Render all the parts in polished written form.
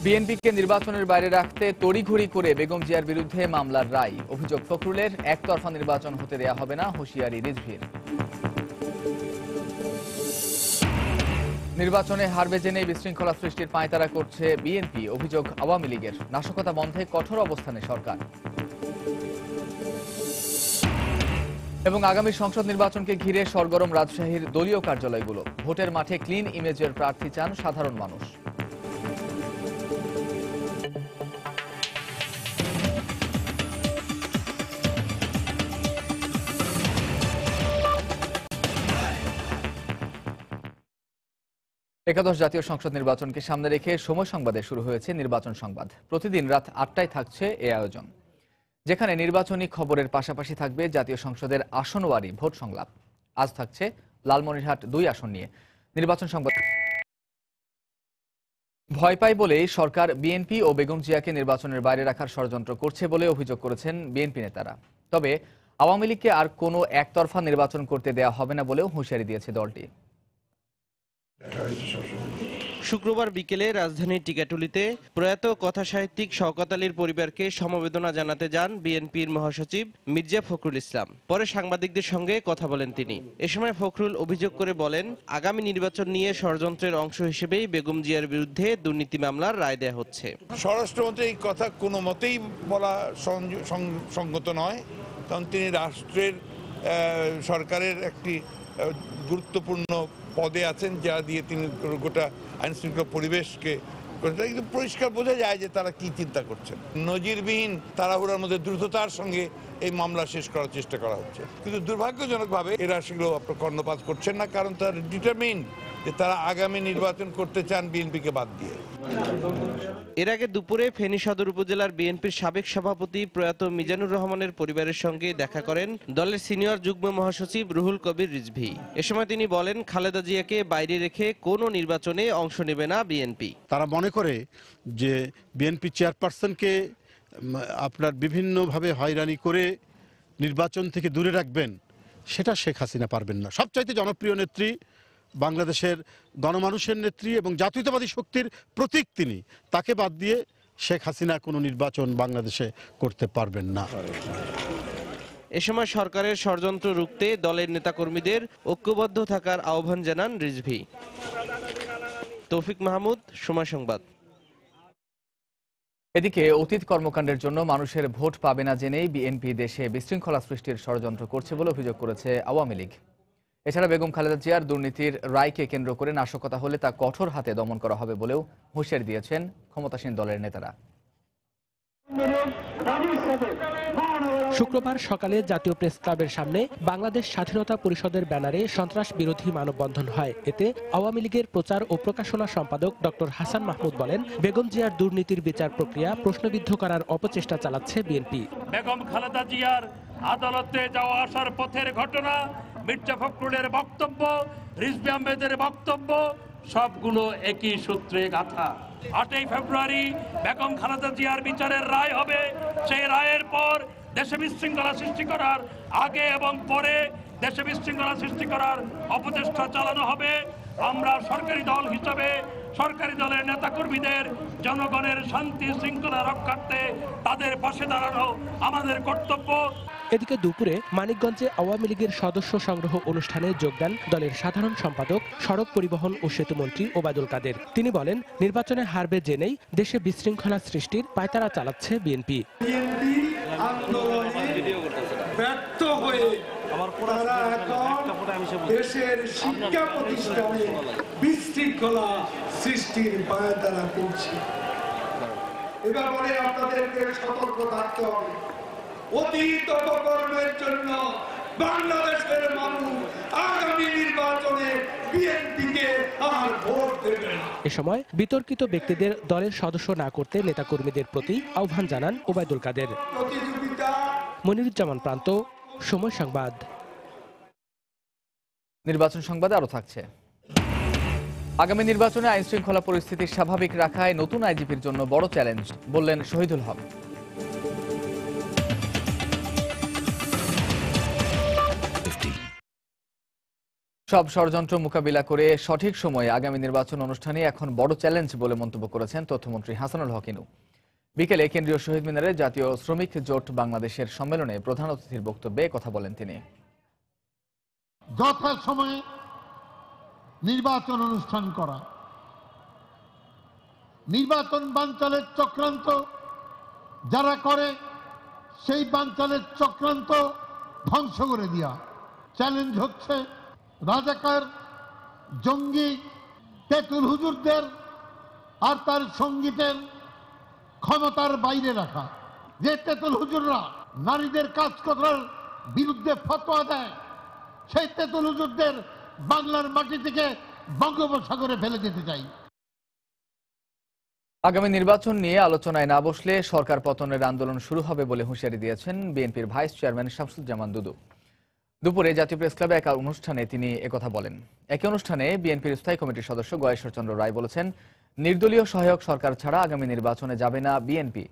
বিএনপিকে নির্বাচনের বাইরে রাখতে তড়িঘড়ি করে বেগম জিয়ার বিরুদ্ধে মামলার রায়। অভিযোগ ফখরুলের, একতরফা নির্বাচন হতে দেয়া হবে না, হুঁশিয়ারি রিজভীর। নির্বাচনে হারবে জেনে বিশৃঙ্খলা সৃষ্টির পাঁয়তারা করছে বিএনপি। অভিযোগ আওয়ামী লীগের। নাশকতা বন্ধে কঠোর অবস্থানে সরকার। এবং আগামী সংসদ নির্বাচনকে ঘিরে সরগরম রাজশাহীর দলীয় কার্যালয়গুলো। ভোটের মাঠে ক্লিন ইমেজের প্রার্থী চান সাধারণ মানুষ। একাদশ জাতীয় সংসদ নির্বাচনকে সামনে রেখে সময় সংবাদে শুরু হয়েছে নির্বাচন সংবাদ। প্রতিদিন রাত ৮টায় থাকছে এ আয়োজন, যেখানে নির্বাচনী খবরের পাশাপাশি থাকবে জাতীয় সংসদের আসনওয়ারি ভোট সংলাপ। আজ থাকছে লালমনিরহাট ২ আসন নিয়ে নির্বাচন সংবাদ। ভয় পায় বলেই সরকার বিএনপি ও বেগম জিয়াকে নির্বাচনের বাইরে রাখার ষড়যন্ত্র করছে বলে অভিযোগ করেছেন বিএনপি নেতারা। তবে আওয়ামী লীগকে আর কোনো একতরফা নির্বাচন করতে দেয়া হবে না বলেও হুঁশিয়ারি দিয়েছে দলটি। শুক্রবার বিকেলে রাজধানীর টিকাটুলিতে প্রয়াত কথাসাহিত্যিক শওকত আলীর পরিবারকে সমবেদনা জানাতে যান বিএনপির মহাসচিব মির্জা ফখরুল ইসলাম। পরে সাংবাদিকদের সঙ্গে কথা বলেন তিনি। এ সময় ফখরুল অভিযোগ করে বলেন, আগামী নির্বাচন নিয়ে ষড়যন্ত্রের অংশ হিসেবেই বেগম জিয়ার বিরুদ্ধে দুর্নীতি মামলার রায় দেয়া হচ্ছে। স্বরাষ্ট্রমন্ত্রী এই কথা কোনো মতেই বলা সঙ্গত নয়, কারণ তিনি রাষ্ট্রের সরকারের একটি গুরুত্বপূর্ণ পদে আছেন, যা দিয়ে তিনি গোটা আইন শৃঙ্খলা পরিবেশকে পরিষ্কার বোঝা যায় যে তারা কি চিন্তা করছেন। নজিরবিহীন তাড়াহুড়ার মধ্যে দ্রুততার সঙ্গে এই মামলা শেষ করার চেষ্টা করা হচ্ছে, কিন্তু দুর্ভাগ্যজনকভাবে এরা সেগুলো আপনার কর্ণপাত করছেন না, কারণ তারা ডিটারমিন যে তারা আগামী নির্বাচন করতে চান বিএনপিকে বাদ দিয়ে। এর আগে দুপুরে ফেনী সদর উপজেলার বিএনপির সাবেক সভাপতি প্রয়াত মিজানুর রহমানের পরিবারের সঙ্গে দেখা করেন দলের সিনিয়র যুগ্ম মহাসচিব রুহুল কবির রিজভী। এ সময় তিনি বলেন, খালেদা জিয়াকে বাইরে রেখে কোনো নির্বাচনে অংশ নেবে না বিএনপি। তারা মনে করে যে বিএনপি চেয়ারপারসনকে আপনার বিভিন্নভাবে হয়রানি করে নির্বাচন থেকে দূরে রাখবেন, সেটা শেখ হাসিনা পারবেন না। সবচাইতে জনপ্রিয় নেত্রী, বাংলাদেশের গণমানুষের নেত্রী এবং জাতীয়তাবাদী শক্তির প্রতীক তিনি, তাকে বাদ দিয়ে শেখ হাসিনা কোনো নির্বাচন বাংলাদেশে করতে পারবেন না। এ সময় সরকারের ষড়যন্ত্র রুখতে দলের নেতাকর্মীদের ঐক্যবদ্ধ থাকার আহ্বান জানান রিজভী। তৌফিক মাহমুদ, সময় সংবাদ। এদিকে অতীত কর্মকাণ্ডের জন্য মানুষের ভোট পাবে না জেনেই বিএনপি দেশে বিশৃঙ্খলা সৃষ্টির ষড়যন্ত্র করছে বলে অভিযোগ করেছে আওয়ামী লীগ। এছাড়া বেগম খালেদা জিয়ার দুর্নীতির রায়কে কেন্দ্র করে নাশকতা হলে তা কঠোর হাতে দমন করা হবে বলেও হুঁশিয়ারি দিয়েছেন ক্ষমতাসীন দলের নেতারা। শুক্রবার সকালে জাতীয় প্রেস ক্লাবের সামনে বাংলাদেশ স্বাধীনতা পরিষদের ব্যানারে সন্ত্রাস বিরোধী মানববন্ধন হয়। এতে আওয়ামী লীগের প্রচার ও প্রকাশনা সম্পাদক ডক্টর হাসান মাহমুদ বলেন, বেগম জিয়ার দুর্নীতির বিচার প্রক্রিয়া প্রশ্নবিদ্ধ করার অপচেষ্টা চালাচ্ছে বিএনপি। বেগম খালেদা জিয়ার আদালতে যাওয়া আসার পথের ঘটনা, মির্জা ফখরুলের বক্তব্য, রিজভী আহমেদের বক্তব্য, সবগুলো একই সূত্রে গাঁথা। ৮ই ফেব্রুয়ারি বেগম খালেদা জিয়ার বিচারের রায় হবে। সেই রায়ের পর দেশে বিশৃঙ্খলা সৃষ্টি করার আগে এবং পরে দেশে বিশৃঙ্খলা সৃষ্টি করার অপচেষ্টা চালানো হবে। আমরা সরকারি দল হিসাবে সরকারি দলের নেতাকর্মীদের জনগণের শান্তি শৃঙ্খলা রক্ষার্থে তাদের পাশে দাঁড়ানো আমাদের কর্তব্য। এদিকে দুপুরে মানিকগঞ্জে আওয়ামী লীগের সদস্য সংগ্রহ অনুষ্ঠানে যোগ দেন দলের সাধারণ সম্পাদক, সড়ক পরিবহন ও সেতুমন্ত্রী ওবায়দুল কাদের। তিনি বলেন, নির্বাচনে হারবে জেনেই দেশে বিশৃঙ্খলা সৃষ্টির পায়তারা চালাচ্ছে বিএনপি। ব্যর্থ হয়ে তারা এখন দেশের শিক্ষা প্রতিষ্ঠানে বিশৃঙ্খলা সৃষ্টির পায়তারা করছে। এবার বলে আপনাদেরকে সতর্ক থাকতে হবে। অতীত অপকর্মের জন্য বাংলাদেশের মানুষ আগামী নির্বাচনে বিএনপিকে আর ভোট দেবে না। এ সময় বিতর্কিত ব্যক্তিদের দলের সদস্য না করতে নেতাকর্মীদের প্রতি আহ্বান জানান ওবায়দুল কাদের। মনিরুজ্জামান প্রান্ত, সময় সংবাদ। নির্বাচন সংবাদে আরো থাকছে, আগামী নির্বাচনে আইন শৃঙ্খলা পরিস্থিতি স্বাভাবিক রাখায় নতুন আইজিপির জন্য বড় চ্যালেঞ্জ বললেন শহীদুল হক। সব ষড়যন্ত্র মোকাবিলা করে সঠিক সময়ে আগামী নির্বাচন অনুষ্ঠানে এখন বড় চ্যালেঞ্জ বলে মন্তব্য করেছেন তথ্যমন্ত্রী হাসানুল হক ইনু। বিকেলে কেন্দ্রীয় শহীদ মিনারে জাতীয় শ্রমিক জোট বাংলাদেশের সম্মেলনে প্রধান অতিথির বক্তব্যে কথা বলেন তিনি। যথাসময়ে নির্বাচন অনুষ্ঠান করা, নির্বাচন বানচালের চক্রান্ত যারা করে সেই বানচালের চক্রান্ত ধ্বংস করে দেওয়া। চ্যালেঞ্জ হচ্ছে রাজাকার জঙ্গি তেতুল হুজুরদের আর তার সঙ্গীদের ক্ষমতার বাইরে রাখা। যে তেতুল হুজুররা নারীদের কাজ করার বিরুদ্ধে ফতোয়া দেয়, সেই তেতুল হুজুরদের বাংলার মাটি থেকে বঙ্গোপসাগরে ফেলে দিতে চাই। আগামী নির্বাচন নিয়ে আলোচনায় না বসলে সরকার পতনের আন্দোলন শুরু হবে বলে হুঁশিয়ারি দিয়েছেন বিএনপির ভাইস চেয়ারম্যান শামসুজ্জামান দুদু। দুপুরে জাতীয় প্রেস ক্লাবে এক অনুষ্ঠানে তিনি একথা বলেন। একই অনুষ্ঠানে বিএনপির স্থায়ী কমিটির সদস্য গয়েশ্বরচন্দ্র রায় বলেছেন, নির্দলীয় সহায়ক সরকার ছাড়া আগামী নির্বাচনে যাবে না বিএনপি।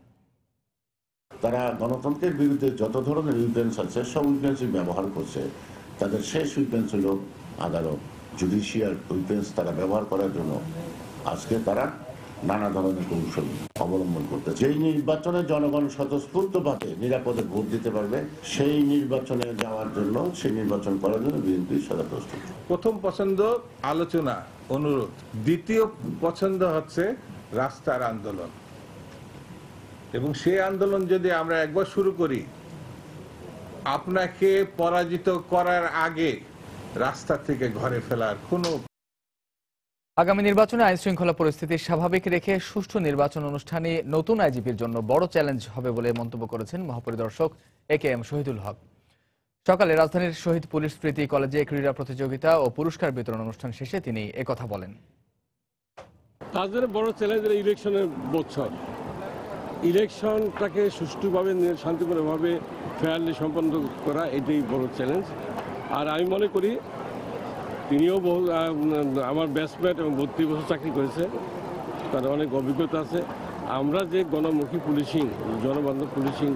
তারা গণতন্ত্রের বিরুদ্ধে যত ধরনের উইপেন্স আছে সব উইপেন্সই ব্যবহার করছে। তাদের শেষ উইপেন্স হল আদালত, জুডিশিয়াল উইপেন্স তারা ব্যবহার করার জন্য আজকে তারা নানা ধরনের কৌশল অবলম্বন করতে। যেই নির্বাচনে জনগণ স্বতঃস্ফূর্তভাবে নিরাপদে ভোট দিতে পারবে সেই নির্বাচনে যাওয়ার জন্য, সেই নির্বাচন করার জন্য বিএনপি সদা প্রস্তুত। প্রথম পছন্দ আলোচনা, অনুরোধ। দ্বিতীয় পছন্দ হচ্ছে রাস্তার আন্দোলন, এবং সেই আন্দোলন যদি আমরা একবার শুরু করি, আপনাকে পরাজিত করার আগে রাস্তা থেকে ঘরে ফেলার কোনো। আগামী নির্বাচনে আইন শৃঙ্খলা পরিস্থিতি স্বাভাবিক রেখে সুষ্ঠু নির্বাচন অনুষ্ঠানে নতুন আইজিপির জন্য বড় চ্যালেঞ্জ হবে বলে মন্তব্য করেছেন মহাপরিদর্শক AKM শহীদুল হক। সকালে রাজধানীর শহীদ পুলিশ স্মৃতি কলেজে ক্রীড়া প্রতিযোগিতা ও পুরস্কার বিতরণ অনুষ্ঠান শেষে তিনি একথা বলেন। তাদের বড় চ্যালেঞ্জ ইলেকশনের বছর, ইলেকশনটাকে সুষ্ঠুভাবে শান্তিপূর্ণভাবে ফেয়ারলি সম্পন্ন করা, এটাই বড় চ্যালেঞ্জ। আর আমি মনে করি তিনিও বহু আমার ব্যাচমেট এবং 32 বছর চাকরি করেছে, তার অনেক অভিজ্ঞতা আছে। আমরা যে গণমুখী পুলিশিং, জনবান্ধব পুলিশিং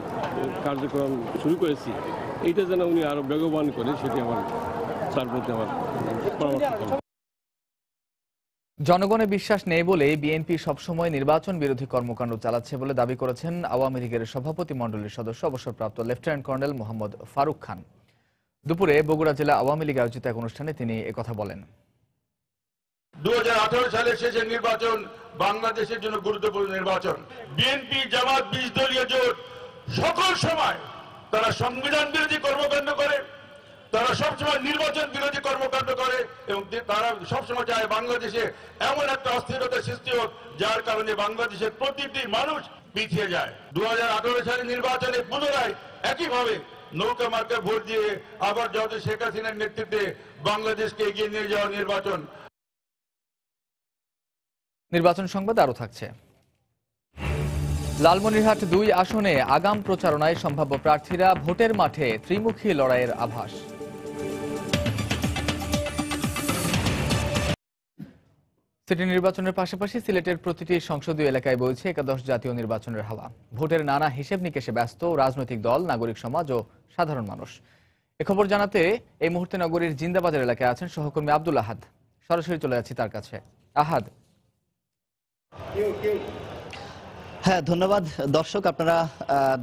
কার্যক্রম শুরু করেছি, এইটা যেন উনি আরো বেগবান করে, সেটি আমার তার প্রতি আমার পরামর্শ। জনগণে বিশ্বাস নেই বলে বিএনপি সবসময় নির্বাচন বিরোধী কর্মকাণ্ড চালাচ্ছে বলে দাবি করেছেন আওয়ামী লীগের সভাপতি মণ্ডলীর সদস্য অবসরপ্রাপ্ত লেফটেন্যান্ট কর্নেল মোহাম্মদ ফারুক খান। দুপুরে বগুড়া জেলা আওয়ামী লীগ আয়োজিত এক অনুষ্ঠানে তিনি একথা বলেন। 2018 সালের শেষের নির্বাচন বাংলাদেশের জন্য গুরুত্বপূর্ণ নির্বাচন। বিএনপি, জামাত, 20 দলীয় জোট সকল সময় তারা সংবিধান বিরোধী কর্মকাণ্ড করে, তারা সবসময় নির্বাচন বিরোধী কর্মকাণ্ড করে, এবং তারা সবসময় চায় বাংলাদেশে এমন একটা অস্থিরতা সৃষ্টি হোক যার কারণে বাংলাদেশের প্রতিটি মানুষ পিছিয়ে যায়। 2018 সালের নির্বাচনে পুনরায় একইভাবে নৌকা মার্কা ভোট দিয়ে আবার যত শেখ হাসিনার নেতৃত্বে বাংলাদেশকে এগিয়ে নিয়ে যাওয়া নির্বাচন। নির্বাচন সংবাদ আরো থাকছে। লালমনিরহাট 2 আসনে আগাম প্রচারণায় সম্ভাব্য প্রার্থীরা ভোটের মাঠে ত্রিমুখী লড়াইয়ের আভাস। সিটি নির্বাচনের পাশাপাশি সিলেটের প্রতিটি সংসদীয় এলাকায় বইছে একাদশ জাতীয় নির্বাচনের হাওয়া। ভোটের নানা হিসেব নিকেশে ব্যস্ত রাজনৈতিক দল, নাগরিক সমাজ ও সাধারণ মানুষ। এ খবর জানাতে এই মুহূর্তে নগরীর জিন্দাবাজার এলাকায় আছেন সহকর্মী আব্দুল আহাদ। সরাসরি চলে যাচ্ছি তার কাছে। আহাদ। হ্যাঁ, ধন্যবাদ। দর্শক, আপনারা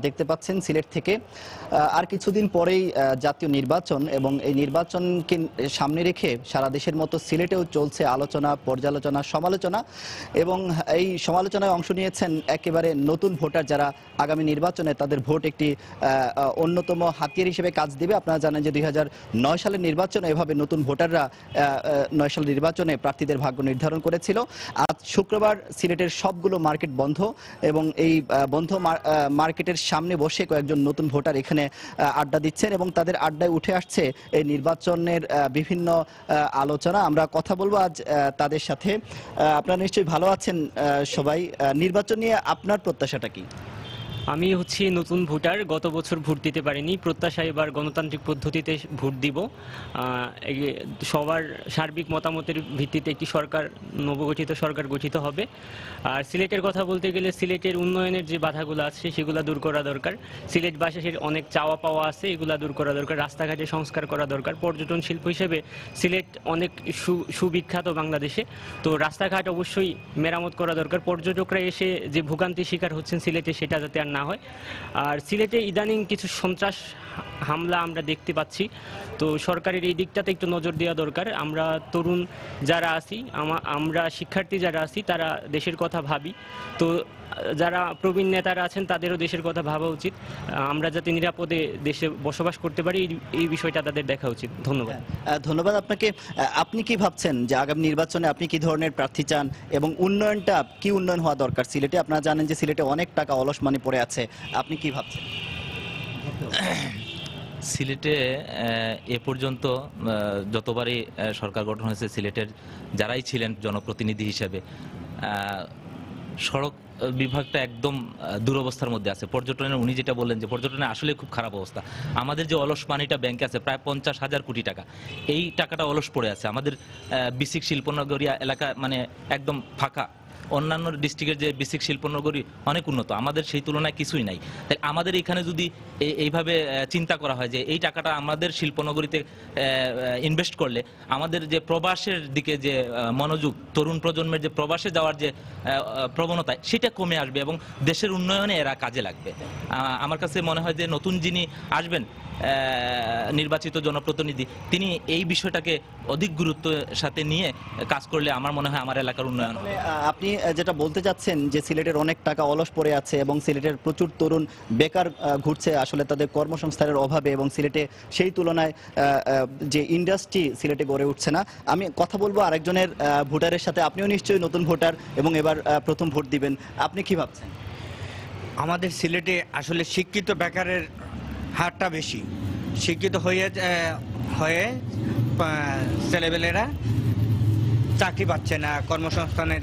দেখতে পাচ্ছেন সিলেট থেকে আর কিছুদিন পরেই জাতীয় নির্বাচন, এবং এই নির্বাচনকে সামনে রেখে সারা দেশের মতো সিলেটেও চলছে আলোচনা, পর্যালোচনা, সমালোচনা। এবং এই সমালোচনায় অংশ নিয়েছেন একেবারে নতুন ভোটার যারা আগামী নির্বাচনে তাদের ভোট একটি অন্যতম হাতিয়ার হিসেবে কাজ দিবে। আপনারা জানেন যে 2009 সালের নির্বাচনে এভাবে নতুন ভোটাররা 9 সালের নির্বাচনে প্রার্থীদের ভাগ্য নির্ধারণ করেছিল। আজ শুক্রবার সিলেটের সবগুলো মার্কেট বন্ধ, এবং এই বন্ধ মার্কেটের সামনে বসে কয়েকজন নতুন ভোটার এখানে আড্ডা দিচ্ছেন, এবং তাদের আড্ডায় উঠে আসছে এই নির্বাচনের বিভিন্ন আলোচনা। আমরা কথা বলবো আজ তাদের সাথে। আপনারা নিশ্চয়ই ভালো আছেন সবাই। নির্বাচন নিয়ে আপনার প্রত্যাশাটা কি? আমি হচ্ছি নতুন ভোটার, গত বছর ভোট দিতে পারিনি। প্রত্যাশায় এবার গণতান্ত্রিক পদ্ধতিতে ভোট দিব। সবার সার্বিক মতামতের ভিত্তিতে একটি সরকার, নবগঠিত সরকার গঠিত হবে। আর সিলেটের কথা বলতে গেলে সিলেটের উন্নয়নের যে বাধাগুলো আছে সেগুলো দূর করা দরকার। সিলেটবাসীর অনেক চাওয়া পাওয়া আছে, এগুলা দূর করা দরকার। রাস্তাঘাটে সংস্কার করা দরকার। পর্যটন শিল্প হিসেবে সিলেট অনেক সুবিখ্যাত বাংলাদেশে, তো রাস্তাঘাট অবশ্যই মেরামত করা দরকার। পর্যটকরা এসে যে ভোগান্তির শিকার হচ্ছেন সিলেটে, সেটা যাতে আর না হয়। আর সিলেটে ইদানিং কিছু সন্ত্রাস হামলা আমরা দেখতে পাচ্ছি, তো সরকারের এই দিকটাতে একটু নজর দেওয়া দরকার। আমরা তরুণ যারা আছি, আমরা শিক্ষার্থী যারা আছি, তারা দেশের কথা ভাবি, তো যারা প্রবীণ নেতারা আছেন তাদেরও দেশের কথা ভাবা উচিত। আমরা যাতে নিরাপদে দেশে বসবাস করতে পারি, এই বিষয়টা তাদের দেখা উচিত। ধন্যবাদ। ধন্যবাদ আপনাকে। আপনি কি ভাবছেন যে আগামী নির্বাচনে আপনি কি ধরনের প্রার্থী চান এবং উন্নয়নটা কি উন্নয়ন হওয়া দরকার সিলেটে? আপনারা জানেন যে সিলেটে অনেক টাকা অলস মানি পড়ে আছে, আপনি কি ভাবছেন? সিলেটে এ পর্যন্ত যতবারই সরকার গঠন হয়েছে, সিলেটের যারাই ছিলেন জনপ্রতিনিধি হিসেবে, সড়ক বিভাগটা একদম দুরবস্থার মধ্যে আছে। পর্যটনের উনি যেটা বললেন যে পর্যটনের আসলে খুব খারাপ অবস্থা। আমাদের যে অলস মানিটা ব্যাংকে আছে প্রায় 50,000 কোটি টাকা, এই টাকাটা অলস পড়ে আছে। আমাদের বিসিক শিল্পনগরী এলাকা মানে একদম ফাঁকা। অন্যান্য ডিস্ট্রিক্টের যে বেসিক শিল্পনগরী অনেক উন্নত, আমাদের সেই তুলনায় কিছুই নাই। তাই আমাদের এখানে যদি এইভাবে চিন্তা করা হয় যে এই টাকাটা আমাদের শিল্পনগরীতে ইনভেস্ট করলে আমাদের যে প্রবাসের দিকে যে মনোযোগ, তরুণ প্রজন্মের যে প্রবাসে যাওয়ার যে প্রবণতা, সেটা কমে আসবে এবং দেশের উন্নয়নে এরা কাজে লাগবে। আমার কাছে মনে হয় যে নতুন যিনি আসবেন নির্বাচিত জনপ্রতিনিধি, তিনি এই বিষয়টাকে অধিক গুরুত্বের সাথে নিয়ে কাজ করলে আমার মনে হয় আমার এলাকার উন্নয়ন হবে। আপনি যেটা বলতে চাচ্ছেন যে সিলেটের অনেক টাকা অলস পড়ে আছে এবং সিলেটের প্রচুর তরুণ বেকার ঘুরছে আসলে তাদের কর্মসংস্থানের অভাবে, এবং সিলেটে সেই তুলনায় যে ইন্ডাস্ট্রি সিলেটে গড়ে উঠছে না। আমি কথা বলবো আরেকজনের ভোটারের সাথে। আপনিও নিশ্চয়ই নতুন ভোটার এবং এবার প্রথম ভোট দিবেন, আপনি কি ভাবছেন? আমাদের সিলেটে আসলে শিক্ষিত বেকারের হারটা বেশি। শিক্ষিত হয়ে ছেলেবেলেরা চাকরি পাচ্ছে না, কর্মসংস্থানে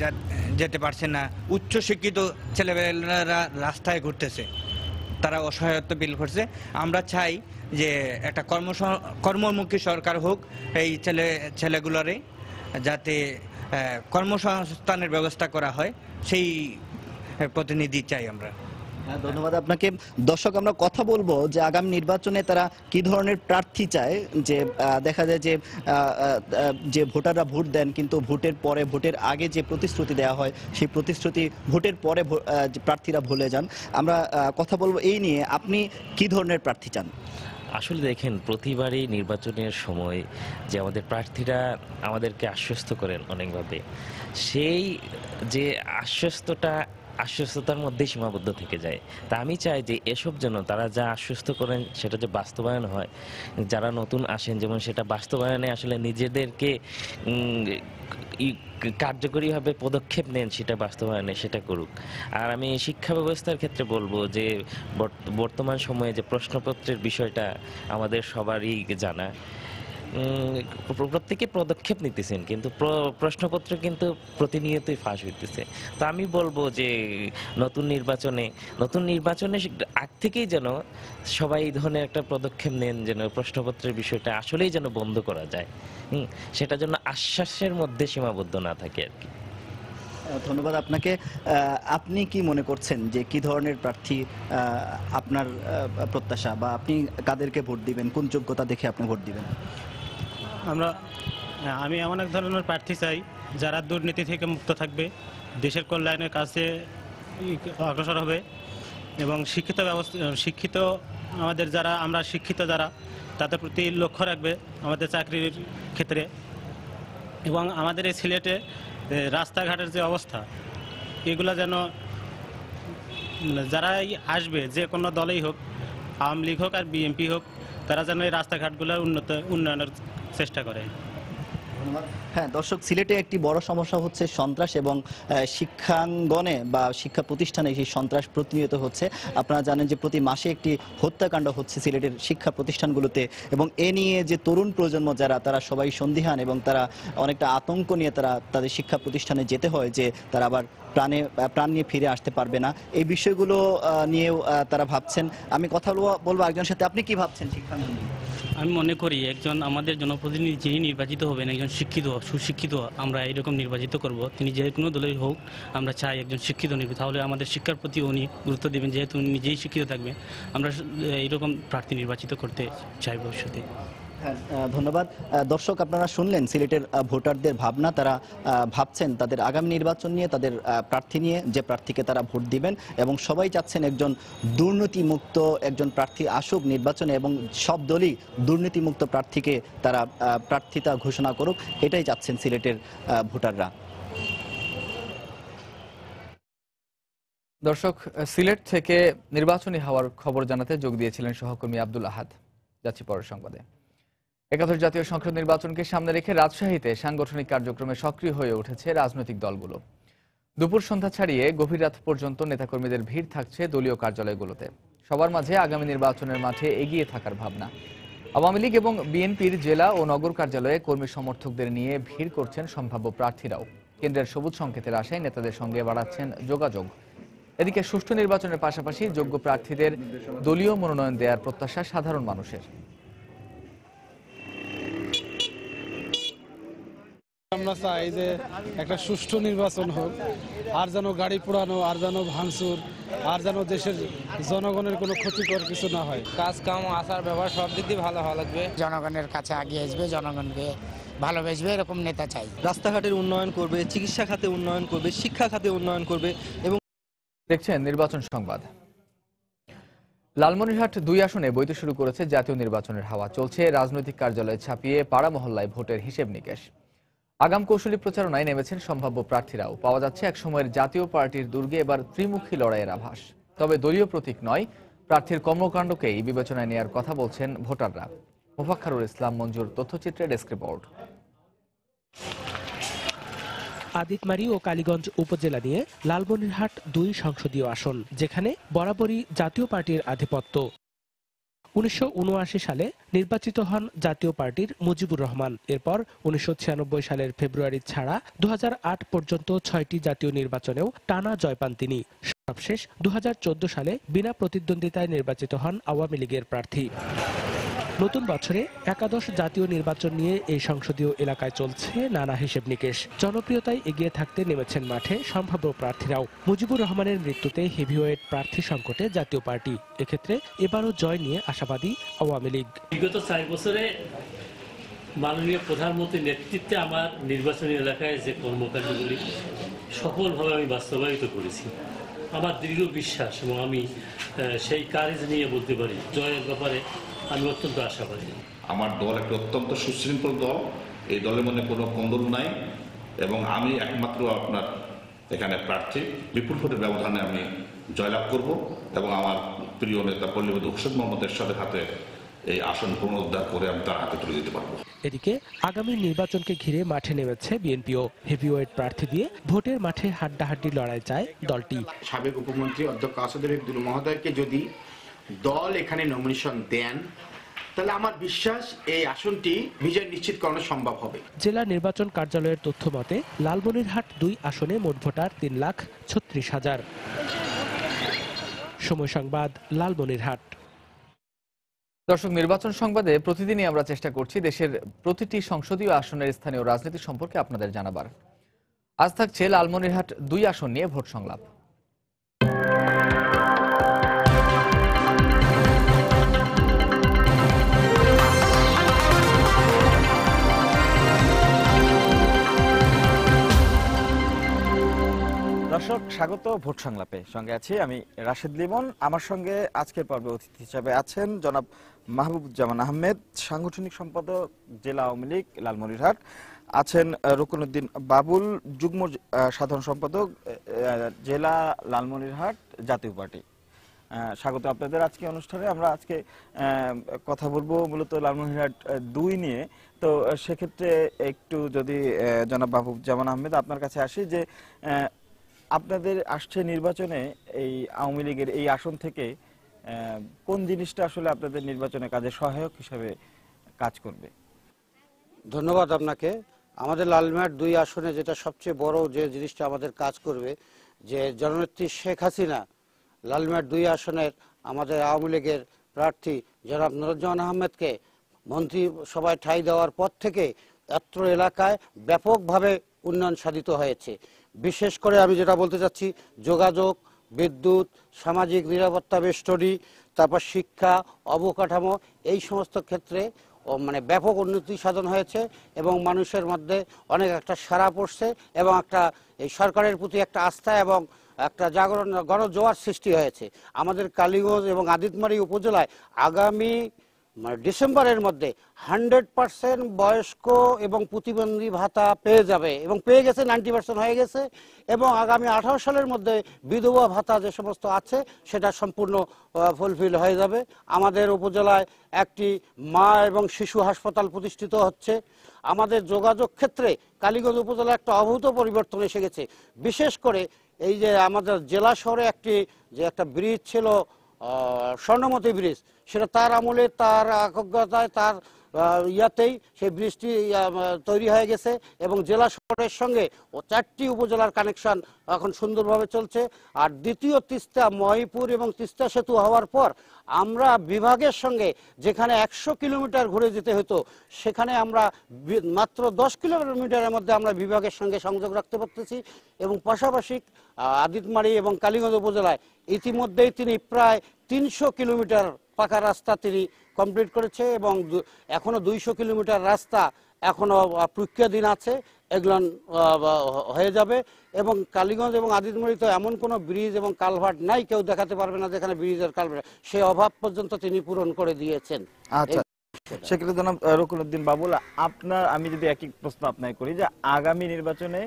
যেতে পারছে না। উচ্চ শিক্ষিত ছেলেবেলেরা রাস্তায় ঘুরতেছে, তারা অসহায়ত্ব ফিল করছে। আমরা চাই যে একটা কর্মমুখী সরকার হোক এই ছেলেগুলোরে, যাতে কর্মসংস্থানের ব্যবস্থা করা হয়, সেই প্রতিনিধি চাই আমরা। ধন্যবাদ আপনাকে। দর্শক, আমরা কথা বলবো যে আগামী নির্বাচনে তারা কি ধরনের প্রার্থী চায়। যে দেখা যায় যে ভোটাররা ভোট দেন কিন্তু ভোটের পরে, ভোটের আগে যে প্রতিশ্রুতি দেওয়া হয় সেই প্রতিশ্রুতি ভোটের পরে প্রার্থীরা ভুলে যান। আমরা কথা বলবো এই নিয়ে, আপনি কি ধরনের প্রার্থী চান? আসলে দেখেন, প্রতিবারই নির্বাচনের সময় যে আমাদের প্রার্থীরা আমাদেরকে আশ্বস্ত করেন অনেকভাবে, সেই যে আশ্বস্ততার মধ্যেই সীমাবদ্ধ থেকে যায়। তা আমি চাই যে এসব যেন তারা যা আশ্বস্ত করেন সেটা যে বাস্তবায়ন হয়। যারা নতুন আসেন যেমন সেটা বাস্তবায়নে আসলে নিজেদেরকে কার্যকরীভাবে পদক্ষেপ নেন, সেটা বাস্তবায়নে সেটা করুক। আর আমি শিক্ষা ব্যবস্থার ক্ষেত্রে বলবো যে বর্তমান সময়ে যে প্রশ্নপত্রের বিষয়টা আমাদের সবারই জানা, প্রত্যেকে পদক্ষেপ নিতেছেন কিন্তু প্রশ্নপত্র কিন্তু প্রতিনিয়তই ফাঁস হইতেছে। তো আমি বলবো যে নতুন নির্বাচনে আগ থেকেই যেন সবাই এই ধরনের একটা পদক্ষেপ নেন, যেন প্রশ্নপত্রের বিষয়টা আসলেই যেন বন্ধ করা যায়, সেটা যেন আশ্বাসের মধ্যে সীমাবদ্ধ না থাকে আর কি। ধন্যবাদ আপনাকে। আপনি কি মনে করছেন যে কি ধরনের প্রার্থী আপনার প্রত্যাশা, বা আপনি কাদেরকে ভোট দিবেন, কোন যোগ্যতা দেখে আপনি ভোট দিবেন? আমি এমন এক ধরনের প্রার্থী চাই যারা দুর্নীতি থেকে মুক্ত থাকবে, দেশের কল্যাণের কাছে অগ্রসর হবে এবং শিক্ষিত আমাদের আমরা শিক্ষিত যারা, তাদের প্রতি লক্ষ্য রাখবে আমাদের চাকরির ক্ষেত্রে। এবং আমাদের এই সিলেটে রাস্তাঘাটের যে অবস্থা, এগুলো যেন যারাই আসবে, যে কোনো দলেই হোক, আওয়ামী লীগ হোক আর বিএনপি হোক, তারা যেন এই রাস্তাঘাটগুলোর উন্নয়নের চেষ্টা করে। হ্যাঁ দর্শক, সিলেটে একটি বড় সমস্যা হচ্ছে সন্ত্রাস এবং শিক্ষাঙ্গনে বা শিক্ষা প্রতিষ্ঠানে সেই সন্ত্রাস প্রতিনিয়ত হচ্ছে। আপনারা জানেন যে প্রতি মাসে একটি হত্যাকাণ্ড হচ্ছে সিলেটের শিক্ষা প্রতিষ্ঠানগুলোতে, এবং এ নিয়ে যে তরুণ প্রজন্ম যারা, তারা সবাই সন্দিহান এবং তারা অনেকটা আতঙ্ক নিয়ে তারা তাদের শিক্ষা প্রতিষ্ঠানে যেতে হয় যে তারা আবার প্রাণ নিয়ে ফিরে আসতে পারবে না। এই বিষয়গুলো নিয়েও তারা ভাবছেন। আমি কথা বলবো একজনের সাথে। আপনি কি ভাবছেন শিক্ষাঙ্গন নিয়ে? আমি মনে করি একজন আমাদের জনপ্রতিনিধি যিনি নির্বাচিত হবেন, একজন শিক্ষিত সুশিক্ষিত আমরা এরকম নির্বাচিত করব। তিনি যে কোনো দলের হোক, আমরা চাই একজন শিক্ষিত নির্বাচিত, তাহলে আমাদের শিক্ষার প্রতি উনি গুরুত্ব দেবেন, যেহেতু উনি নিজেই শিক্ষিত থাকবেন। আমরা এইরকম প্রার্থী নির্বাচিত করতে চাই ভবিষ্যতে। হ্যাঁ ধন্যবাদ। দর্শক, আপনারা শুনলেন সিলেটের ভোটারদের ভাবনা। তারা ভাবছেন তাদের আগামী নির্বাচন নিয়ে, তাদের প্রার্থী নিয়ে, যে প্রার্থীকে তারা ভোট দিবেন, এবং সবাই চাচ্ছেন একজন দুর্নীতিমুক্ত একজন প্রার্থী আসুক নির্বাচনে, এবং সব দলই দুর্নীতিমুক্ত প্রার্থীকে তারা প্রার্থিতা ঘোষণা করুক, এটাই চাচ্ছেন সিলেটের ভোটাররা। দর্শক, সিলেট থেকে নির্বাচনী হওয়ার খবর জানাতে যোগ দিয়েছিলেন সহকর্মী আব্দুল আহাদ। যাচ্ছি পরের সংবাদে। একাদশ জাতীয় সংসদ নির্বাচনকে সামনে রেখে রাজশাহীতে সাংগঠনিক কার্যক্রমে সক্রিয় হয়ে উঠেছে রাজনৈতিক দলগুলো। দুপুর সন্ধ্যা ছাড়িয়ে গভীর রাত পর্যন্ত নেতাকর্মীদের ভিড় থাকছে দলীয় কার্যালয়গুলোতে। সবার মাঝে আগামী নির্বাচনের মাঠে এগিয়ে থাকার ভাবনা। আওয়ামী লীগ এবং বিএনপির জেলা ও নগর কার্যালয়ে কর্মী সমর্থকদের নিয়ে ভিড় করছেন সম্ভাব্য প্রার্থীরাও। কেন্দ্রের সবুজ সংকেতের আশায় নেতাদের সঙ্গে বাড়াচ্ছেন যোগাযোগ। এদিকে সুষ্ঠু নির্বাচনের পাশাপাশি যোগ্য প্রার্থীদের দলীয় মনোনয়ন দেওয়ার প্রত্যাশা সাধারণ মানুষের। আমরা চাই যে একটা সুষ্ঠু নির্বাচন হোক, আর যেন গাড়ি পোড়ানো, আর যেন ভাঙচুর, আর যেন দেশের জনগণের কোনো ক্ষতিকর কিছু না হয়। কাজ কাম আচার ব্যবহার সব দিক দিয়ে ভালো হওয়া লাগবে। জনগণের কাছে আগিয়ে আসবে, জনগণকে ভালোবাসবে, এরকম নেতা চাই। রাস্তাঘাটের উন্নয়ন করবে, চিকিৎসা খাতে উন্নয়ন করবে, শিক্ষা খাতে উন্নয়ন করবে। এবং দেখছেন নির্বাচন সংবাদ। লালমনিরহাট 2 আসনে বইতে শুরু করেছে জাতীয় নির্বাচনের হাওয়া। চলছে রাজনৈতিক কার্যালয় ছাপিয়ে পাড়া মহল্লায় ভোটের হিসেব নিকেশ। আগাম কৌশলী প্রচারণায় নেমেছেন সম্ভাব্য প্রার্থীরাও। পাওয়া যাচ্ছে একসময়ের জাতীয় পার্টির দুর্গে এবার ত্রিমুখী লড়াইয়ের আভাস। তবে দলীয় প্রতীক নয়, প্রার্থীর কর্মকাণ্ডকেই বিবেচনায় নেওয়ার কথা বলছেন ভোটাররা। মোফাক্খারুল ইসলাম মঞ্জুর তথ্যচিত্রে ডেস্ক রিপোর্ট। আদিতমারি ও কালীগঞ্জ উপজেলা নিয়ে লালমনিরহাট 2 সংসদীয় আসন, যেখানে বরাবরই জাতীয় পার্টির আধিপত্য। 1979 সালে নির্বাচিত হন জাতীয় পার্টির মুজিবুর রহমান। এরপর 1996 সালের ফেব্রুয়ারি ছাড়া 2008 পর্যন্ত 6টি জাতীয় নির্বাচনেও টানা জয় পান তিনি। সবশেষ 2014 সালে বিনা প্রতিদ্বন্দ্বিতায় নির্বাচিত হন আওয়ামী লীগের প্রার্থী। নতুন বছরে একাদশ জাতীয় নির্বাচন নিয়ে এই সংসদীয় এলাকায় চলছে নানা হিসেব নিকেশ। জনপ্রিয়তায় এগিয়ে থাকতে নেমেছেন মাঠে সম্ভাব্য প্রার্থীরাও। মুজিবুর রহমানের মৃত্যুতে হেভিওয়েট প্রার্থী সংকটে জাতীয় পার্টি। এক্ষেত্রে এবারও জয় নিয়ে আশাবাদী আওয়ামী লীগ। বিগত 4 বছরে মাননীয় প্রধানমন্ত্রীর নেতৃত্বে আমার নির্বাচনী এলাকায় যে কর্মকাণ্ডগুলি সফলভাবে আমি বাস্তবায়িত করেছি, আমার দৃঢ় বিশ্বাস এবং আমি সেই কাজ নিয়ে বলতে পারি জয়ের ব্যাপারে আমি অত্যন্ত আশাবাদী। আমার দল একটা অত্যন্ত সুশৃঙ্খল দল, এই দলের মধ্যে কোনো কোন্দল নাই, এবং আমি একমাত্র আপনার এখানে প্রার্থী। বিপুল ভোটের ব্যবধানে আমি জয়লাভ করব এবং আমার প্রিয় নেতা পল্লীবন্ধু হোসেন মোহাম্মদ এরশাদের হাতে এই আসন পুনরুদ্ধার করে আমি তার হাতে তুলে দিতে পারবো। এদিকে আগামী নির্বাচনকে ঘিরে মাঠে নেমেছে বিএনপিও। হেভিওয়েট প্রার্থী দিয়ে ভোটের মাঠে হাড্ডাহাড্ডি লড়াই চায় দলটি। সাবেক উপমন্ত্রী অধ্যক্ষ আসাদুল হক দুলু মহোদয়কে যদি দল এখানে নমিনেশন দেন, তাহলে আমার বিশ্বাস এই আসনটি বিজয় নিশ্চিত করানো সম্ভব হবে। জেলা নির্বাচন কার্যালয়ের তথ্য মতে লালমনিরহাট 2 আসনে মোট ভোটার 3,36,000। সময় সংবাদ, লালমনিরহাট। দর্শক, নির্বাচন সংবাদে প্রতিদিনই আমরা চেষ্টা করছি দেশের প্রতিটি সংসদীয় আসনের স্থানীয় রাজনীতি সম্পর্কে আপনাদের জানাবার। আজ থাকছে লালমনিরহাট 2 আসন নিয়ে ভোট সংলাপ। দর্শক, স্বাগত ভোট সংলাপে। সঙ্গে আছি আমি রাশেদ লিমন। আমার সঙ্গে আজকের পর্বে অতিথি হিসাবে আছেন জনাব মাহবুবুজ্জামান আহমেদ, সাংগঠনিক সম্পাদক জেলা আওয়ামী লীগ লালমনিরহাট। আছেন রুকনউদ্দিন বাবুল, যুগ্ম সাধারণ সম্পাদক জেলা লালমনিরহাট জাতীয় পার্টি। স্বাগত আপনাদের আজকে অনুষ্ঠানে। আমরা আজকে কথা বলবো মূলত লালমনিরহাট 2 নিয়ে। তো সেক্ষেত্রে একটু যদি জনাব মাহবুবুজ্জামান আহমেদ আপনার কাছে আসি, যে আপনাদের আসছে নির্বাচনে এই আওয়ামী লীগের এই আসন থেকে কোন জিনিসটা আসলে আপনাদের নির্বাচনে কাজে সহায়ক হিসেবে কাজ করবে? ধন্যবাদ আপনাকে। আমাদের লালমনিরহাট 2 আসনে যেটা সবচেয়ে বড় যে জিনিসটা আমাদের কাজ করবে, যে জননেত্রী শেখ হাসিনা লালমনিরহাট 2 আসনের আমাদের আওয়ামী লীগের প্রার্থী জনাব নুরুজ্জামান আহমেদকে মন্ত্রিসভায় ঠাঁই দেওয়ার পর থেকে অত্র এলাকায় ব্যাপকভাবে উন্নয়ন সাধিত হয়েছে। বিশেষ করে আমি যেটা বলতে চাচ্ছি, যোগাযোগ, বিদ্যুৎ, সামাজিক নিরাপত্তা বেষ্টনী, তারপর শিক্ষা, অবকাঠামো, এই সমস্ত ক্ষেত্রে মানে ব্যাপক উন্নতি সাধন হয়েছে এবং মানুষের মধ্যে অনেক একটা সাড়া পড়ছে এবং একটা এই সরকারের প্রতি একটা আস্থা এবং একটা জাগরণ, গণজোয়ার সৃষ্টি হয়েছে। আমাদের কালীগঞ্জ এবং আদিতমারী উপজেলায় আগামী ডিসেম্বরের মধ্যে 100% বয়স্ক এবং প্রতিবন্ধী ভাতা পেয়ে যাবে এবং পেয়ে গেছে, 90% হয়ে গেছে, এবং আগামী 18 সালের মধ্যে বিধবা ভাতা যে সমস্ত আছে সেটা সম্পূর্ণ ফুলফিল হয়ে যাবে। আমাদের উপজেলায় একটি মা এবং শিশু হাসপাতাল প্রতিষ্ঠিত হচ্ছে। আমাদের যোগাযোগ ক্ষেত্রে কালীগঞ্জ উপজেলায় একটা অভূত পরিবর্তন এসে গেছে। বিশেষ করে এই যে আমাদের জেলা শহরে একটা ব্রিজ ছিল, স্বর্ণমতী ব্রিজ, সেটা তার আমলে, তার অজ্ঞতায়, তার ইয়াতেই সেই ব্রিজটি তৈরি হয়ে গেছে এবং জেলা শহরের সঙ্গে 4টি উপজেলার কানেকশন এখন সুন্দরভাবে চলছে। আর দ্বিতীয় তিস্তা, মহিপুর এবং তিস্তা সেতু হওয়ার পর আমরা বিভাগের সঙ্গে যেখানে 100 কিলোমিটার ঘুরে যেতে হতো, সেখানে আমরা মাত্র 10 কিলোমিটারের মধ্যে আমরা বিভাগের সঙ্গে সংযোগ রাখতে পারতেছি। এবং পাশাপাশি আদিতমারী এবং কালীগঞ্জ উপজেলায় ইতিমধ্যেই তিনি প্রায় 300 কিলোমিটার পাকা রাস্তা তিনি কমপ্লিট করেছে এবং এখনো 200 কিলোমিটার রাস্তা এখনো প্রক্রিয়াধীন আছে, এগুলো হয়ে যাবে। এবং কালীগঞ্জ এবং আদিতমারীতে এমন কোনো ব্রিজ এবং কালভার্ট নাই, কেউ দেখাতে পারবে না যেখানে ব্রিজের কালভার্ট, সেই অভাব পর্যন্ত তিনি পূরণ করে দিয়েছেন। আচ্ছা, সেক্ষেত্রে জনাব রকুলউদ্দিন বাবুল, আমি যদি একই প্রশ্ন আপনাকে করি, যে আগামী নির্বাচনে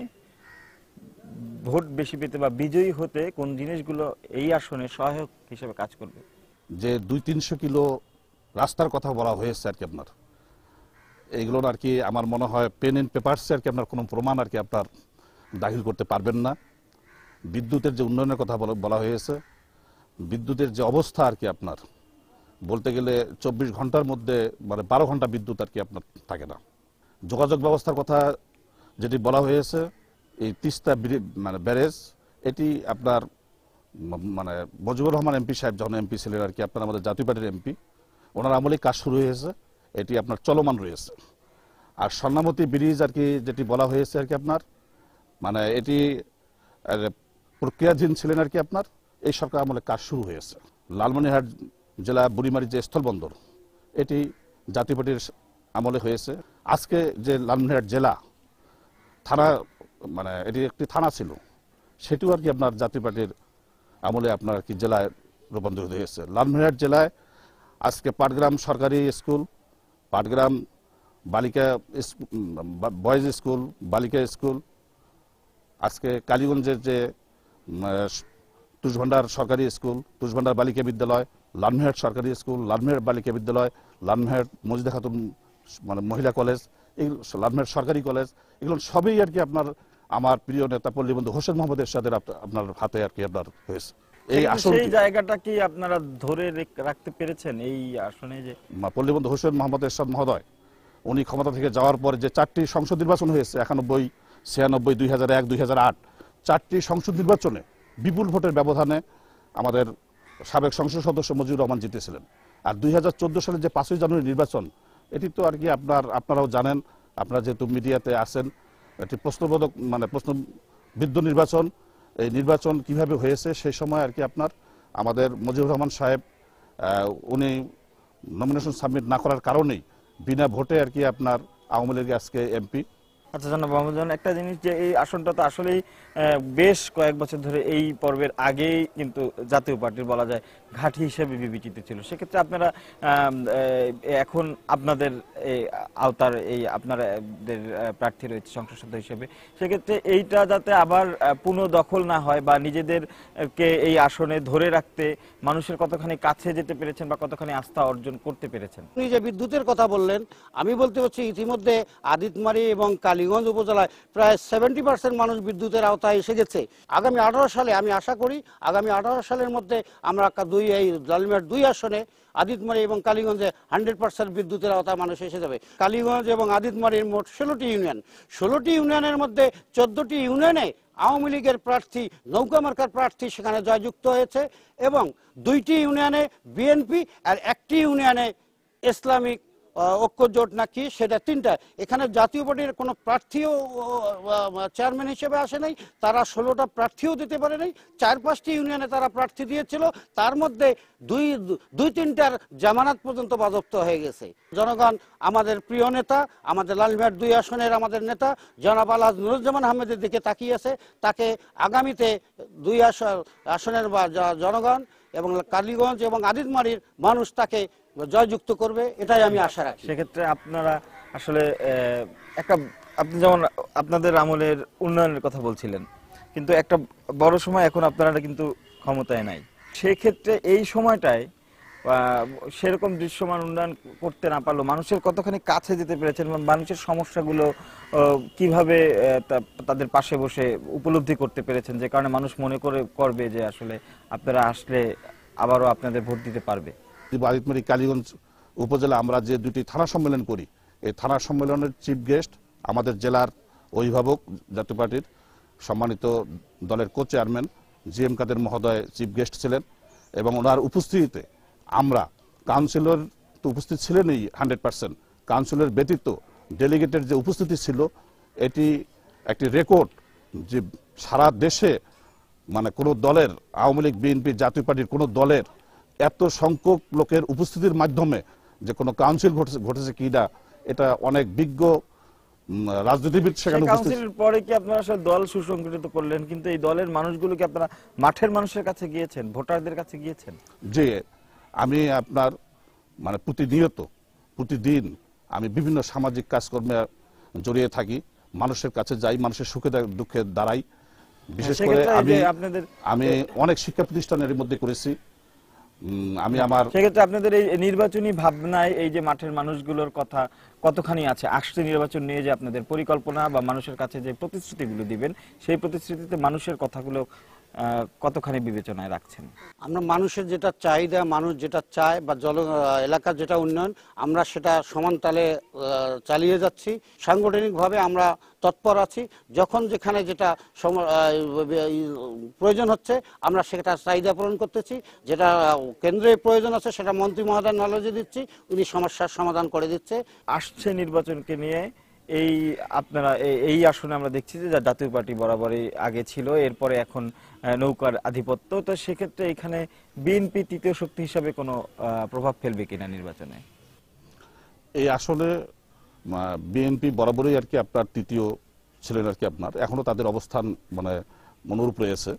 ভোট বেশি পেতে বা বিজয়ী হতে কোন জিনিসগুলো এই আসনে সহায়ক হিসেবে কাজ করবে? যে 200-300 কিলো রাস্তার কথা বলা হয়েছে আর কি, আপনার এইগুলোর আর কি আমার মনে হয় পেন এন্ড পেপারসে আর কি আপনার কোনো প্রমাণ আর কি আপনার দাখিল করতে পারবেন না। বিদ্যুতের যে উন্নয়নের কথা বলা হয়েছে, বিদ্যুতের যে অবস্থা আর কি আপনার বলতে গেলে 24 ঘন্টার মধ্যে মানে 12 ঘন্টা বিদ্যুৎ আর কি আপনার থাকে না। যোগাযোগ ব্যবস্থার কথা যেটি বলা হয়েছে, এই তিস্তা মানে ব্যারেজ, এটি আপনার মানে মুজিবুর রহমান এমপি সাহেব যখন এমপি ছিলেন আর কি আপনার, আমাদের জাতীয় পার্টির এমপি, ওনার আমলে কাজ শুরু হয়েছে, এটি আপনার চলমান রয়েছে। আর স্বর্ণমতী ব্রিজ আর কি যেটি বলা হয়েছে আর কি আপনার, মানে এটি প্রক্রিয়াধীন ছিলেন আর কি আপনার, এই সরকার আমলে কাজ শুরু হয়েছে। লালমনিরহাট জেলা বুড়িমারি যে স্থলবন্দর, এটি জাতীয় পার্টির আমলে হয়েছে। আজকে যে লালমনিরহাট জেলা থানা, মানে এটি একটি থানা ছিল, সেটিও আর কি আপনার জাতীয় পার্টির আমলে আপনার কি জেলায় রূপান্তরিত হয়েছে। লালমনিরহাট জেলায় আজকে পাটগ্রাম সরকারি স্কুল, পাটগ্রাম বালিকা বয়েজ স্কুল, বালিকা স্কুল, আজকে কালীগঞ্জের যে তুষভান্ডার সরকারি স্কুল, তুষভান্ডার বালিকা বিদ্যালয়, লালমনিরহাট সরকারি স্কুল, লালমনিরহাট বালিকা বিদ্যালয়, লালমনিরহাট মজিদা খাতুন মানে মহিলা কলেজ, এগুলো লালমনিরহাট সরকারি কলেজ, এগুলো সবই আর কি আপনার আমার প্রিয় নেতা পল্লীবন্ধু হোসেন মোহাম্মদ এরশাদের আপনার হাতে আর কি আপনার হয়েছে। এই সেই জায়গাটা কি আপনারা ধরে রাখতে পেরেছেন এই আসনে? যে পল্লীবন্ধু হোসেন মোহাম্মদ এরশাদ মহোদয় উনি ক্ষমতা থেকে যাওয়ার পরে যে 4টি সংসদ নির্বাচন হয়েছে, 91, 96, 2001, 2008, 4টি সংসদ নির্বাচনে বিপুল ভোটের ব্যবধানে আমাদের সাবেক সংসদ সদস্য মুজিবুর রহমান জিতেছিলেন। আর 2014 সালে যে 5ই জানুয়ারি নির্বাচন, এটি তো আর কি আপনারাও জানেন, আপনারা যেহেতু মিডিয়াতে আছেন, এটি প্রশ্নবোধক মানে প্রশ্নবিদ্ধ নির্বাচন। এই নির্বাচন কিভাবে হয়েছে সেই সময় আর কি আপনার আমাদের মুজিবুর রহমান সাহেব উনি নমিনেশন সাবমিট না করার কারণেই বিনা ভোটে আর কি আপনার আওয়ামী লীগ আজকে এমপি আচ্ছা জনাব মোহাম্মদ, একটা জিনিস যে এই আসনটা তো আসলেই বেশ কয়েক বছর ধরে এই পর্বের আগেই কিন্তু জাতীয় পার্টির বলা যায় ঘাঁটি হিসেবে বিবেচিত ছিল। সেক্ষেত্রে আপনারা এখন আপনাদের আওতার এই আপনাদের প্রার্থী রয়েছে সংসদ সদস্য হিসেবে, সেক্ষেত্রে এইটা যাতে আবার পুনঃদখল না হয় বা নিজেদেরকে এই আসনে ধরে রাখতে মানুষের কতখানি কাছে যেতে পেরেছেন বা কতখানি আস্থা অর্জন করতে পেরেছেন? আপনি যে বিদ্যুতের কথা বললেন, আমি বলতে পারছি ইতিমধ্যে আদিতমারি এবং কালীগঞ্জ উপজেলায় প্রায় 70% মানুষ বিদ্যুতের আওতায় এসে গেছে। আগামী 18 সালে আমি আশা করি আগামী 18 সালের মধ্যে আমরা এই লালমিয়ার 2 আসনে আদিতমারি এবং কালীগঞ্জে 100% বিদ্যুতের আওতায় মানুষ এসে যাবে। কালীগঞ্জ এবং আদিতমারির মোট 16টি ইউনিয়ন, 16টি ইউনিয়নের মধ্যে 14টি ইউনিয়নে আওয়ামী লীগের প্রার্থী নৌকা মার্কার প্রার্থী সেখানে জয়যুক্ত হয়েছে এবং 2টি ইউনিয়নে বিএনপি আর 1টি ইউনিয়নে ইসলামিক ঐক্য জোট নাকি সেটা 3টা। এখানে জাতীয় পার্টির কোনো প্রার্থীও চেয়ারম্যান হিসেবে আসে নাই, তারা 16টা প্রার্থীও দিতে পারে নাই। 4-5টি ইউনিয়নে তারা প্রার্থী দিয়েছিল, তার মধ্যে দুই তিনটার জামানত পর্যন্ত বাজেয়াপ্ত হয়ে গেছে। জনগণ আমাদের প্রিয় নেতা, আমাদের লালমিয়ার 2 আসনের আমাদের নেতা জনাব আলহাজ নুরুজ্জামান আহমেদের দিকে তাকিয়ে আছে। তাকে আগামীতে 2 আসনের জনগণ এবং কালীগঞ্জ এবং আদিতমারির মানুষ তাকে জয়যুক্ত করবে, এটাই আমি আশা রাখি। সেক্ষেত্রে আপনারা আসলে আপনি যেমন আপনাদের আমলের উন্নয়নের কথা বলছিলেন, কিন্তু একটা বড় সময় এখন আপনারা কিন্তু ক্ষমতায় নাই, সেই ক্ষেত্রে এই সময়টায় সেরকম দৃশ্যমান উন্নয়ন করতে না পারলেও মানুষের কতখানি কাছে যেতে পেরেছেন এবং মানুষের সমস্যাগুলো কিভাবে তাদের পাশে বসে উপলব্ধি করতে পেরেছেন, যে কারণে মানুষ মনে করবে যে আসলে আপনারা আসলে আবারও আপনাদের ভোট দিতে পারবে। আদিতমারি কালীগঞ্জ উপজেলা আমরা যে 2টি থানা সম্মেলন করি, এই থানা সম্মেলনের চিফ গেস্ট আমাদের জেলার অভিভাবক জাতীয় পার্টির সম্মানিত দলের কো চেয়ারম্যান জিএম কাদের মহোদয় চিফ গেস্ট ছিলেন এবং ওনার উপস্থিতিতে আমরা কাউন্সিলর তো উপস্থিত ছিলেনই 100%, কাউন্সিলর ব্যতীত ডেলিগেটের যে উপস্থিতি ছিল এটি একটি রেকর্ড, যে সারা দেশে মানে কোনো দলের আওয়ামী লীগ বিএনপি জাতীয় পার্টির কোনো দলের এত সংখ্যক লোকের উপস্থিতির মাধ্যমে যে কোনো কাউন্সিল ঘটেছে কিনা, এটা অনেক বিজ্ঞ রাজনীতিবিদ সেখানে উপস্থিত। কাউন্সিলের পরে কি আপনারা আসলে দল সুসংগঠিত করলেন, কিন্তু এই দলের মানুষগুলো কি আপনারা মাঠের মানুষের কাছে গিয়েছেন, ভোটারদের কাছে গিয়েছেন? যে আমি আপনার মানে প্রতিদিন আমি বিভিন্ন সামাজিক কাজকর্মে জড়িয়ে থাকি, মানুষের কাছে যাই, মানুষের সুখে দুঃখে দাঁড়াই। বিশেষ করে আমি অনেক শিক্ষা প্রতিষ্ঠানের মধ্যে করেছি। সেক্ষেত্রে আপনাদের এই নির্বাচনী ভাবনায় এই যে মাঠের মানুষগুলোর কথা কতখানি আছে? আসছে নির্বাচন নিয়ে যে আপনাদের পরিকল্পনা বা মানুষের কাছে যে প্রতিশ্রুতিগুলো দিবেন, সেই প্রতিশ্রুতিতে মানুষের কথাগুলো কতখানি বিবেচনায় রাখছেন? আমরা মানুষের যেটা চাহিদা, মানুষ যেটা চায় বা এলাকার যেটা উন্নয়ন, আমরা সেটা সমান তালে চালিয়ে যাচ্ছি। সাংগঠনিকভাবে আমরা তৎপর আছি, যখন যেখানে যেটা প্রয়োজন হচ্ছে আমরা সেটা চাহিদা পূরণ করতেছি। যেটা কেন্দ্রে প্রয়োজন আছে সেটা মন্ত্রী মহোদয়ের নলেজে দিচ্ছি, উনি সমস্যার সমাধান করে দিচ্ছে। আসছে নির্বাচনকে নিয়ে আপনারা এই আসনে আমরা দেখছি যে জাতীয় পার্টি বরাবরই আগে ছিল, এরপরে এখন নৌকার আধিপত্য, তো সেক্ষেত্রে এখানে বিএনপি তৃতীয় শক্তি হিসাবে কোনো প্রভাব ফেলবে কিনা নির্বাচনে? এই আসলে বিএনপি বরাবরই আর কি আপনার তৃতীয় ছিলেন আর কি, আপনার এখনো তাদের অবস্থান মানে অনুরূপ রয়েছে।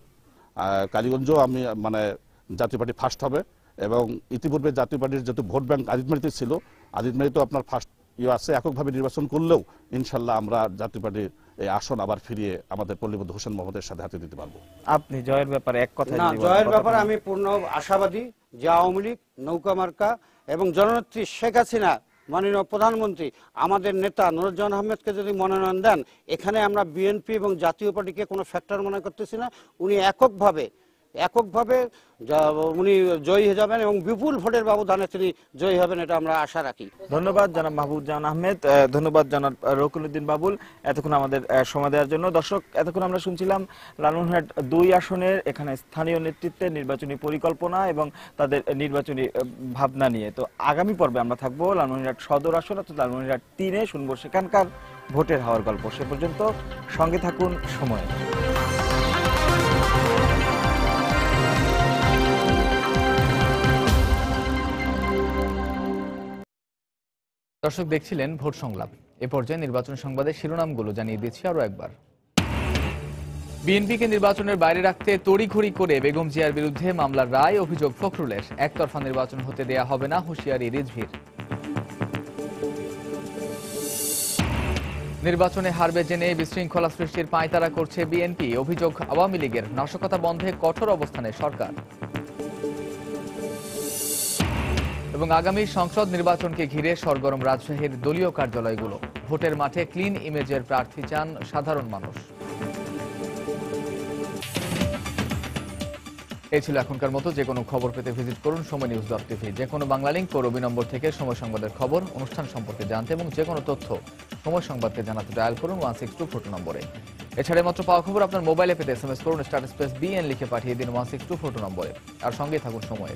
কালীগঞ্জও আমি মানে জাতীয় পার্টি ফার্স্ট হবে এবং ইতিপূর্বে জাতীয় পার্টির যেহেতু ভোট ব্যাংক আদিতমারিতে ছিল, আদিতমারিতেও আপনার ফার্স্ট আছে। এককভাবে নির্বাচন করলেও ইনশাল্লাহ আমরা জাতীয় পার্টির এই আসন আবার ফিরিয়ে আমাদের পল্লীবদ্ধ হোসেন মোহাম্মদের সাথে হাতে দিতে পারবো। আপনি জয়ের ব্যাপারে এক কথা? না, জয়ের ব্যাপারে আমি পূর্ণ আশাবাদী যে আওয়ামী লীগ, নৌকা মার্কা এবং জননেত্রী শেখ হাসিনা মাননীয় প্রধানমন্ত্রী আমাদের নেতা নুরুজ্জামান আহমেদকে যদি মনোনয়ন দেন, এখানে আমরা বিএনপি এবং জাতীয় পার্টিকে কোনো ফ্যাক্টর মনে করতেছি না। উনি এককভাবে উনি জয়ী হয়ে যাবেন এবং বিপুল ভোটের ব্যবধানে তিনি জয়ী হবেন, এটা আমরা আশা রাখি। ধন্যবাদ জনাব মাহবুবজামান আহমেদ, ধন্যবাদ জনাব রকিলউদ্দিন বাবুল এতক্ষণ আমাদের সময় দেওয়ার জন্য। দর্শক, এতক্ষণ আমরা শুনছিলাম লালমনিরহাট 2 আসনের এখানে স্থানীয় নেতৃত্বের নির্বাচনী পরিকল্পনা এবং তাদের নির্বাচনী ভাবনা নিয়ে। তো আগামী পর্বে আমরা থাকবো লালমনিরহাট সদর আসন অর্থাৎ লালমনিরহাট 3-এ, শুনবো সেখানকার ভোটের হওয়ার গল্প। সে পর্যন্ত সঙ্গে থাকুন সময়। দর্শক দেখছিলেন ভোট সংলাপ। এ পর্যায়ে নির্বাচন সংবাদের শিরোনামগুলো জানিয়ে দিচ্ছি আরও একবার। বিএনপিকে নির্বাচনের বাইরে রাখতে তড়িঘড়ি করে বেগম জিয়ার বিরুদ্ধে মামলার রায়, অভিযোগ ফখরুলের। একতরফা নির্বাচন হতে দেয়া হবে না, হুঁশিয়ারি রিজভীর। নির্বাচনে হারবে জেনে বিশৃঙ্খলা সৃষ্টির পাঁয়তারা করছে বিএনপি, অভিযোগ আওয়ামী লীগের। নাশকতা বন্ধে কঠোর অবস্থানে সরকার। এবং আগামী সংসদ নির্বাচনকে ঘিরে সরগরম রাজশাহীর দলীয় কার্যালয়গুলো। ভোটের মাঠে ক্লিন ইমেজের প্রার্থী চান সাধারণ মানুষ। এই ছিল এখনকার মতো। যে কোনো খবর পেতে ভিজিট করুন সময়নিউজ.tv। যে কোনো বাংলা লিংক ও রবি নম্বর থেকে সময় সংবাদের খবর, অনুষ্ঠান সম্পর্কে জানতে এবং যে কোনো তথ্য সময় সংবাদকে জানাতে ডায়াল করুন 16242 নম্বরে। এছাড়া মাত্র পাওয়া খবর আপনার মোবাইলে পেতে SMS করুন *BN লিখে পাঠিয়ে দিন 16242 নম্বরে। আর সঙ্গে থাকুন সময়।